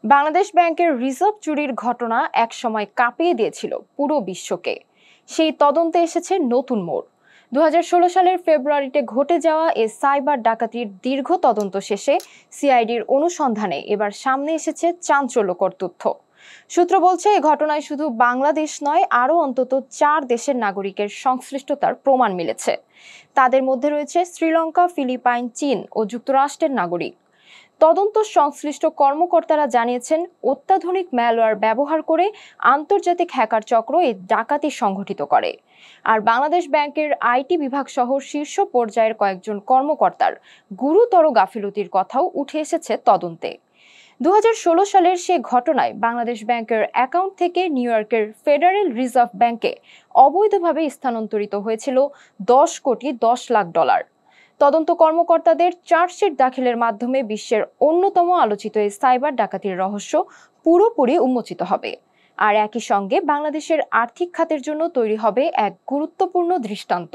বাংলাদেশ ব্যাংকের রিজার্ভ চুরির ঘটনা একসময় কাঁপিয়ে দিয়েছিল পুরো বিশ্বকে। সেই তদন্তে এসেছে নতুন মোড়। 2016 সালের ফেব্রুয়ারিতে ঘটে যাওয়া এই সাইবার ডাকাতির দীর্ঘ তদন্ত শেষে সিআইডির অনুসন্ধানে এবার সামনে এসেছে চাঞ্চল্যকর তথ্য। সূত্র বলছে, এই ঘটনায় শুধু বাংলাদেশ নয়, আরও অন্তত 4 দেশের নাগরিকের সংশ্লিষ্টতার প্রমাণ মিলেছে। তাদের মধ্যে রয়েছে শ্রীলঙ্কা, ফিলিপাইন, চীন ও যুক্তরাষ্ট্রের নাগরিক। তদন্ত সংশ্লিষ্ট কর্মকর্তারা জানিয়েছেন, অত্যাধুনিক ম্যালওয়্যার ব্যবহার করে আন্তর্জাতিক হ্যাকার চক্র এই ডাকাতি সংঘটিত করে। আর বাংলাদেশ ব্যাংকের আইটি বিভাগ সহ শীর্ষ পর্যায়ের কয়েকজন কর্মকর্তার গুরুতর গাফিলতির কথাও উঠে এসেছে তদন্তে। 2016 সালের সে ঘটনায় বাংলাদেশ ব্যাংকের অ্যাকাউন্ট থেকে নিউ ইয়র্কের ফেডারেল রিজার্ভ ব্যাংকে অবৈধভাবে স্থানান্তরিত হয়েছিল $10,10,00,000। তদন্ত কর্মকর্তাদের চার্জশিট দাখিলের মাধ্যমে বিশ্বের অন্যতম আলোচিত এই সাইবার ডাকাতির রহস্য পুরোপুরি উন্মোচিত হবে। আর একই সঙ্গে বাংলাদেশের আর্থিক খাতের জন্য তৈরি হবে এক গুরুত্বপূর্ণ দৃষ্টান্ত।